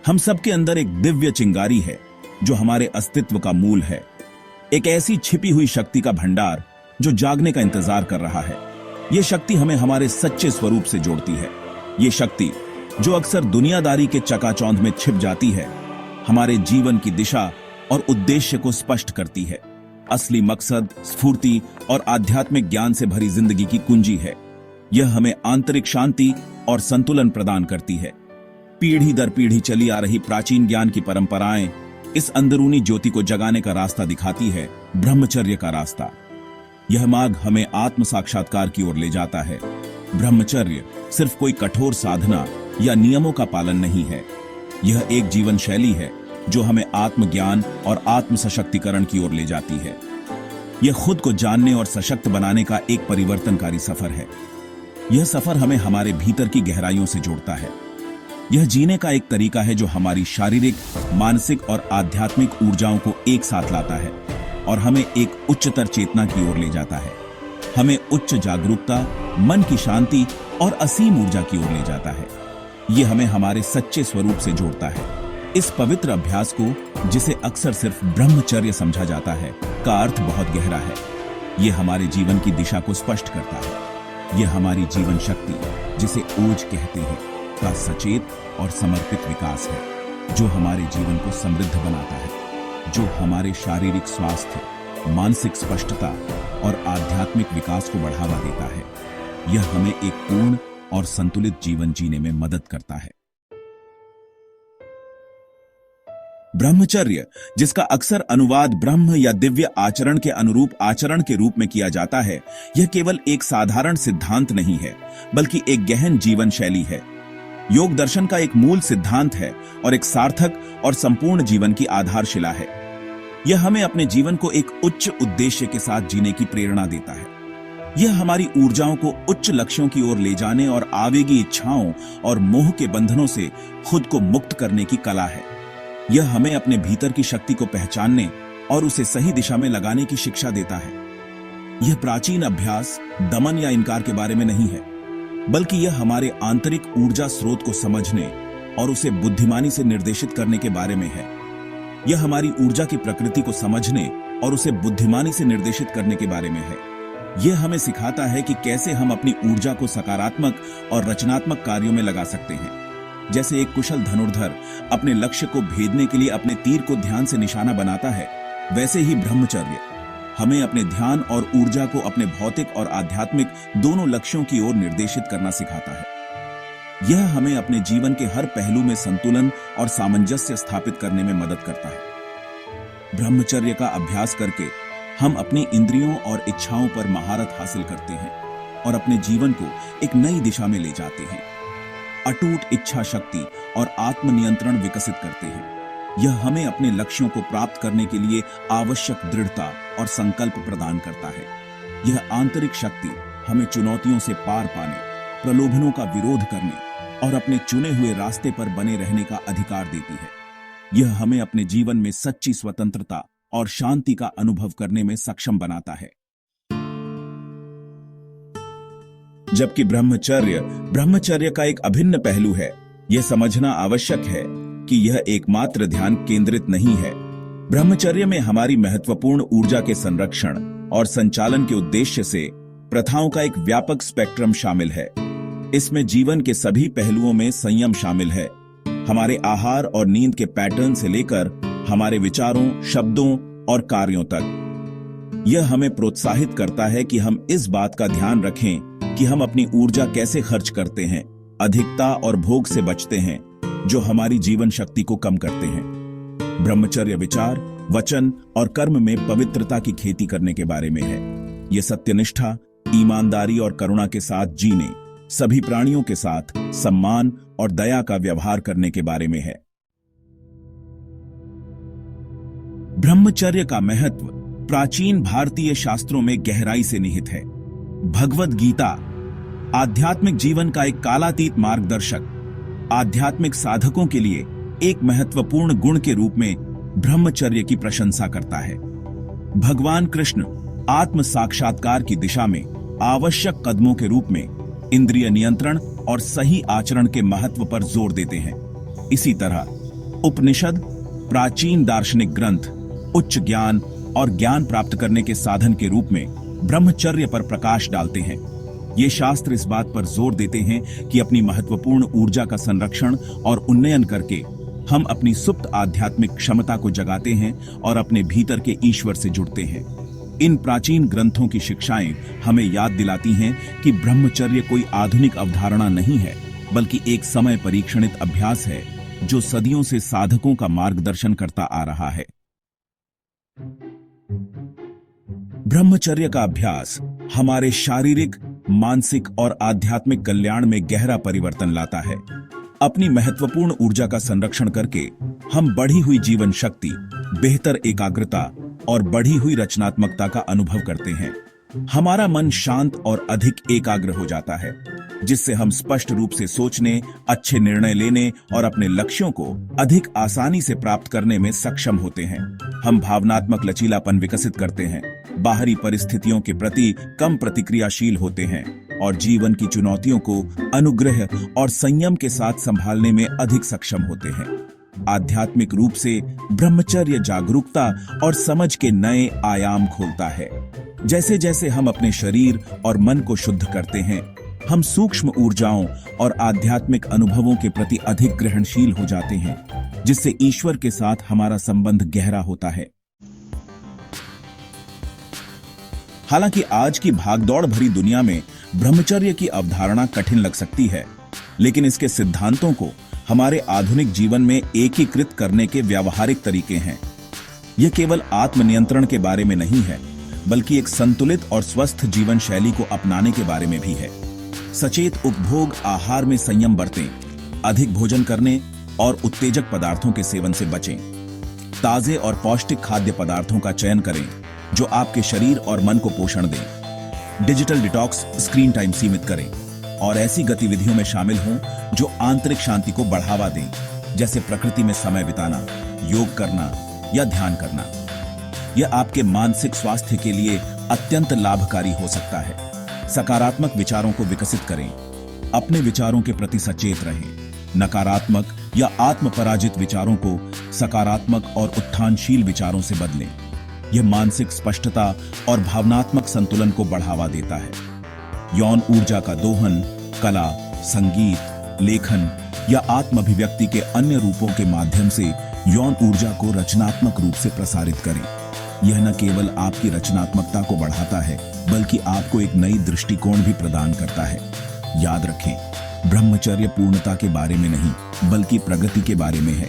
हम सबके अंदर एक दिव्य चिंगारी है जो हमारे अस्तित्व का मूल है, एक ऐसी छिपी हुई शक्ति का भंडार जो जागने का इंतजार कर रहा है। यह शक्ति हमें हमारे सच्चे स्वरूप से जोड़ती है। यह शक्ति जो अक्सर दुनियादारी के चकाचौंध में छिप जाती है, हमारे जीवन की दिशा और उद्देश्य को स्पष्ट करती है। असली मकसद, स्फूर्ति और आध्यात्मिक ज्ञान से भरी जिंदगी की कुंजी है। यह हमें आंतरिक शांति और संतुलन प्रदान करती है। पीढ़ी दर पीढ़ी चली आ रही प्राचीन ज्ञान की परंपराएं इस अंदरूनी ज्योति को जगाने का रास्ता दिखाती है, ब्रह्मचर्य का रास्ता। यह मार्ग हमें आत्म साक्षात्कार की ओर ले जाता है। ब्रह्मचर्य सिर्फ कोई कठोर साधना या नियमों का पालन नहीं है, यह एक जीवन शैली है जो हमें आत्मज्ञान और आत्म सशक्तिकरण की ओर ले जाती है। यह खुद को जानने और सशक्त बनाने का एक परिवर्तनकारी सफर है। यह सफर हमें हमारे भीतर की गहराइयों से जोड़ता है। यह जीने का एक तरीका है जो हमारी शारीरिक, मानसिक और आध्यात्मिक ऊर्जाओं को एक साथ लाता है और हमें एक उच्चतर चेतना की ओर ले जाता है। हमें उच्च जागरूकता, मन की शांति और असीम ऊर्जा की ओर ले जाता है। यह हमें हमारे सच्चे स्वरूप से जोड़ता है। इस पवित्र अभ्यास को, जिसे अक्सर सिर्फ ब्रह्मचर्य समझा जाता है, का अर्थ बहुत गहरा है। यह हमारे जीवन की दिशा को स्पष्ट करता है। यह हमारी जीवन शक्ति, जिसे ओज कहते हैं, का सचेत और समर्पित विकास है, जो हमारे जीवन को समृद्ध बनाता है, जो हमारे शारीरिक स्वास्थ्य, मानसिक स्पष्टता और आध्यात्मिक विकास को बढ़ावा देता है। यह हमें एक पूर्ण और संतुलित जीवन जीने में मदद करता है। ब्रह्मचर्य, जिसका अक्सर अनुवाद ब्रह्म या दिव्य आचरण के अनुरूप आचरण के रूप में किया जाता है, यह केवल एक साधारण सिद्धांत नहीं है, बल्कि एक गहन जीवन शैली है। योग दर्शन का एक मूल सिद्धांत है और एक सार्थक और संपूर्ण जीवन की आधारशिला है। यह हमें अपने जीवन को एक उच्च उद्देश्य के साथ जीने की प्रेरणा देता है। यह हमारी ऊर्जाओं को उच्च लक्ष्यों की ओर ले जाने और आवेगी इच्छाओं और मोह के बंधनों से खुद को मुक्त करने की कला है। यह हमें अपने भीतर की शक्ति को पहचानने और उसे सही दिशा में लगाने की शिक्षा देता है। यह प्राचीन अभ्यास दमन या इनकार के बारे में नहीं है, बल्कि यह हमारे आंतरिक ऊर्जा स्रोत को समझने और उसे बुद्धिमानी से निर्देशित करने के बारे में है। यह हमारी ऊर्जा की प्रकृति को समझने और उसे बुद्धिमानी से निर्देशित करने के बारे में है। यह हमें सिखाता है कि कैसे हम अपनी ऊर्जा को सकारात्मक और रचनात्मक कार्यों में लगा सकते हैं। जैसे एक कुशल धनुर्धर अपने लक्ष्य को भेदने के लिए अपने तीर को ध्यान से निशाना बनाता है, वैसे ही ब्रह्मचर्य हमें अपने ध्यान और ऊर्जा को अपने भौतिक और आध्यात्मिक दोनों लक्ष्यों की ओर निर्देशित करना सिखाता है। यह हमें अपने जीवन के हर पहलू में संतुलन और सामंजस्य स्थापित करने में मदद करता है। ब्रह्मचर्य का अभ्यास करके हम अपनी इंद्रियों और इच्छाओं पर महारत हासिल करते हैं और अपने जीवन को एक नई दिशा में ले जाते हैं। अटूट इच्छा शक्ति और आत्मनियंत्रण विकसित करते हैं। यह हमें अपने लक्ष्यों को प्राप्त करने के लिए आवश्यक दृढ़ता और संकल्प प्रदान करता है। यह आंतरिक शक्ति हमें चुनौतियों से पार पाने, प्रलोभनों का विरोध करने और अपने चुने हुए रास्ते पर बने रहने का अधिकार देती है। यह हमें अपने जीवन में सच्ची स्वतंत्रता और शांति का अनुभव करने में सक्षम बनाता है। जबकि ब्रह्मचर्य का एक अभिन्न पहलू है। यह समझना आवश्यक है कि यह एकमात्र ध्यान केंद्रित नहीं है। ब्रह्मचर्य में हमारी महत्वपूर्ण ऊर्जा के संरक्षण और संचालन के उद्देश्य से प्रथाओं का एक व्यापक स्पेक्ट्रम शामिल है। इसमें जीवन के सभी पहलुओं में संयम शामिल है, हमारे आहार और नींद के पैटर्न से लेकर हमारे विचारों, शब्दों और कार्यों तक। यह हमें प्रोत्साहित करता है कि हम इस बात का ध्यान रखें कि हम अपनी ऊर्जा कैसे खर्च करते हैं, अधिकता और भोग से बचते हैं, जो हमारी जीवन शक्ति को कम करते हैं। ब्रह्मचर्य विचार, वचन और कर्म में पवित्रता की खेती करने के बारे में है। यह सत्यनिष्ठा, ईमानदारी और करुणा के साथ जीने, सभी प्राणियों के साथ सम्मान और दया का व्यवहार करने के बारे में है। ब्रह्मचर्य का महत्व प्राचीन भारतीय शास्त्रों में गहराई से निहित है। भगवद गीता आध्यात्मिक जीवन का एक कालातीत मार्गदर्शक, आध्यात्मिक साधकों के लिए एक महत्वपूर्ण गुण के रूप में ब्रह्मचर्य की प्रशंसा करता है। भगवान कृष्ण आत्म साक्षात्कार की दिशा में आवश्यक कदमों के रूप में इंद्रिय नियंत्रण और सही आचरण के महत्व पर जोर देते हैं। इसी तरह उपनिषद प्राचीन दार्शनिक ग्रंथ उच्च ज्ञान और ज्ञान प्राप्त करने के साधन के रूप में ब्रह्मचर्य पर प्रकाश डालते हैं। ये शास्त्र इस बात पर जोर देते हैं कि अपनी महत्वपूर्ण ऊर्जा का संरक्षण और उन्नयन करके हम अपनी सुप्त आध्यात्मिक क्षमता को जगाते हैं और अपने भीतर के ईश्वर से जुड़ते हैं। इन प्राचीन ग्रंथों की शिक्षाएं हमें याद दिलाती हैं कि ब्रह्मचर्य कोई आधुनिक अवधारणा नहीं है, बल्कि एक समय परीक्षणित अभ्यास है जो सदियों से साधकों का मार्गदर्शन करता आ रहा है। ब्रह्मचर्य का अभ्यास हमारे शारीरिक, मानसिक और आध्यात्मिक कल्याण में गहरा परिवर्तन लाता है। अपनी महत्वपूर्ण ऊर्जा का संरक्षण करके हम बढ़ी हुई जीवन शक्ति, बेहतर एकाग्रता और बढ़ी हुई रचनात्मकता का अनुभव करते हैं। हमारा मन शांत और अधिक एकाग्र हो जाता है, जिससे हम स्पष्ट रूप से सोचने, अच्छे निर्णय लेने और अपने लक्ष्यों को अधिक आसानी से प्राप्त करने में सक्षम होते हैं। हम भावनात्मक लचीलापन विकसित करते हैं, बाहरी परिस्थितियों के प्रति कम प्रतिक्रियाशील होते हैं और जीवन की चुनौतियों को अनुग्रह और संयम के साथ संभालने में अधिक सक्षम होते हैं। आध्यात्मिक रूप से ब्रह्मचर्य जागरूकता और समझ के नए आयाम खोलता है। जैसे जैसे हम अपने शरीर और मन को शुद्ध करते हैं, हम सूक्ष्म ऊर्जाओं और आध्यात्मिक अनुभवों के प्रति अधिक ग्रहणशील हो जाते हैं, जिससे ईश्वर के साथ हमारा संबंध गहरा होता है। हालांकि आज की भागदौड़ भरी दुनिया में ब्रह्मचर्य की अवधारणा कठिन लग सकती है, लेकिन इसके सिद्धांतों को हमारे आधुनिक जीवन में एकीकृत करने के व्यावहारिक तरीके हैं। यह केवल आत्मनियंत्रण के बारे में नहीं है, बल्कि एक संतुलित और स्वस्थ जीवन शैली को अपनाने के बारे में भी है। सचेत उपभोग आहार में संयम बरतें, अधिक भोजन करने और उत्तेजक पदार्थों के सेवन से बचें। ताजे और पौष्टिक खाद्य पदार्थों का चयन करें जो आपके शरीर और मन को पोषण दें। डिजिटल डिटॉक्स, स्क्रीन टाइम सीमित करें और ऐसी गतिविधियों में शामिल हों जो आंतरिक शांति को बढ़ावा दें, जैसे प्रकृति में समय बिताना, योग करना या ध्यान करना। यह आपके मानसिक स्वास्थ्य के लिए अत्यंत लाभकारी हो सकता है। सकारात्मक विचारों को विकसित करें, अपने विचारों के प्रति सचेत रहें। नकारात्मक या आत्मपराजित विचारों को सकारात्मक और उत्थानशील विचारों से बदलें। यह मानसिक स्पष्टता और भावनात्मक संतुलन को बढ़ावा देता है। यौन ऊर्जा का दोहन, कला, संगीत, लेखन या आत्म अभिव्यक्ति के अन्य रूपों के माध्यम से यौन ऊर्जा को रचनात्मक रूप से प्रसारित करें। यह न केवल आपकी रचनात्मकता को बढ़ाता है, बल्कि आपको एक नई दृष्टिकोण भी प्रदान करता है। याद रखें, ब्रह्मचर्य पूर्णता के बारे में नहीं, बल्कि प्रगति के बारे में है।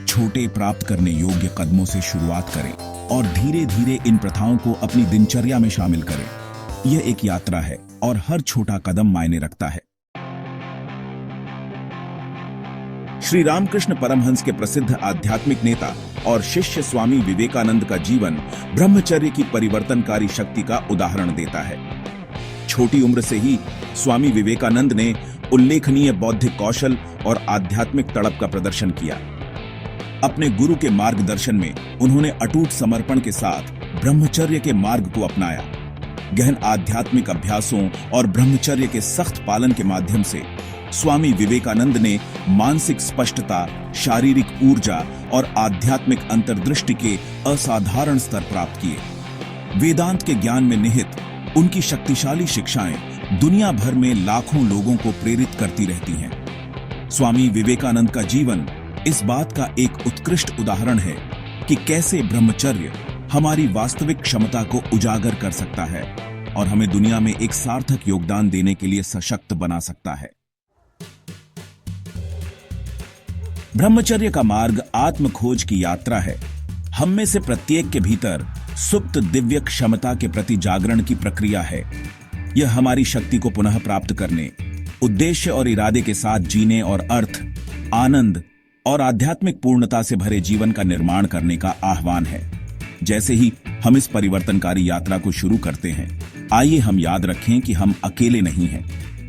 छोटे, प्राप्त करने योग्य कदमों से शुरुआत करें और धीरे धीरे इन प्रथाओं को अपनी दिनचर्या में शामिल करें। यह एक यात्रा है और हर छोटा कदम मायने रखता है। श्री रामकृष्ण परमहंस के प्रसिद्ध आध्यात्मिक नेता और शिष्य स्वामी विवेकानंद का जीवन ब्रह्मचर्य की परिवर्तनकारी शक्ति का उदाहरण देता है। छोटी उम्र से ही स्वामी विवेकानंद ने उल्लेखनीय बौद्धिक कौशल और आध्यात्मिक तड़प का प्रदर्शन किया। अपने गुरु के मार्गदर्शन में उन्होंने अटूट समर्पण के साथ ब्रह्मचर्य के मार्ग को अपनाया। गहन आध्यात्मिक अभ्यासों और ब्रह्मचर्य के सख्त पालन के माध्यम से स्वामी विवेकानंद ने मानसिक स्पष्टता, शारीरिक ऊर्जा और आध्यात्मिक अंतर्दृष्टि के असाधारण स्तर प्राप्त किए। वेदांत के ज्ञान में निहित उनकी शक्तिशाली शिक्षाएं दुनिया भर में लाखों लोगों को प्रेरित करती रहती हैं। स्वामी विवेकानंद का जीवन इस बात का एक उत्कृष्ट उदाहरण है कि कैसे ब्रह्मचर्य हमारी वास्तविक क्षमता को उजागर कर सकता है और हमें दुनिया में एक सार्थक योगदान देने के लिए सशक्त बना सकता है। ब्रह्मचर्य का मार्ग आत्म खोज की यात्रा है। हम में से प्रत्येक के भीतर सुप्त दिव्य क्षमता के प्रति जागरण की प्रक्रिया है। यह हमारी शक्ति को पुनः प्राप्त करने, उद्देश्य और इरादे के साथ जीने और अर्थ, आनंद और आध्यात्मिक पूर्णता से भरे जीवन का निर्माण करने का आह्वान है। जैसे ही हम इस परिवर्तनकारी यात्रा को शुरू करते हैं, आइए हम याद रखें कि हम अकेले नहीं हैं।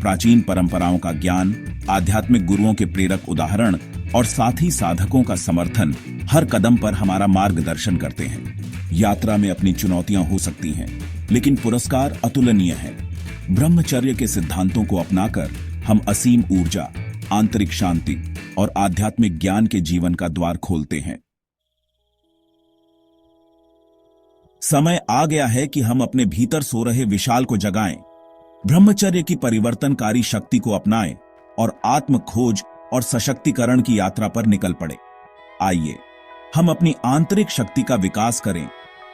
प्राचीन परंपराओं का ज्ञान, आध्यात्मिक गुरुओं के प्रेरक उदाहरण और साथ ही साधकों का समर्थन हर कदम पर हमारा मार्गदर्शन करते हैं। यात्रा में अपनी चुनौतियां हो सकती हैं, लेकिन पुरस्कार अतुलनीय है। ब्रह्मचर्य के सिद्धांतों को अपनाकर हम असीम ऊर्जा, आंतरिक शांति और आध्यात्मिक ज्ञान के जीवन का द्वार खोलते हैं। समय आ गया है कि हम अपने भीतर सो रहे विशाल को जगाएं, ब्रह्मचर्य की परिवर्तनकारी शक्ति को अपनाएं और आत्म खोज और सशक्तिकरण की यात्रा पर निकल पड़े। आइए हम अपनी आंतरिक शक्ति का विकास करें,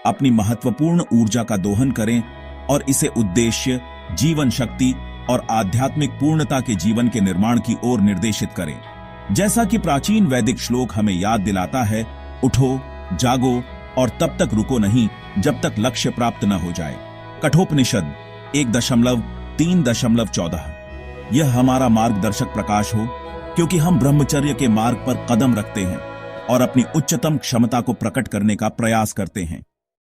अपनी महत्वपूर्ण ऊर्जा का दोहन करें और इसे उद्देश्य, जीवन शक्ति और आध्यात्मिक पूर्णता के जीवन के निर्माण की ओर निर्देशित करें। जैसा कि प्राचीन वैदिक श्लोक हमें याद दिलाता है, उठो, जागो और तब तक रुको नहीं जब तक लक्ष्य प्राप्त न हो जाए। कठोपनिषद 1.3.14। यह हमारा मार्गदर्शक प्रकाश हो, क्योंकि हम ब्रह्मचर्य के मार्ग पर कदम रखते हैं और अपनी उच्चतम क्षमता को प्रकट करने का प्रयास करते हैं।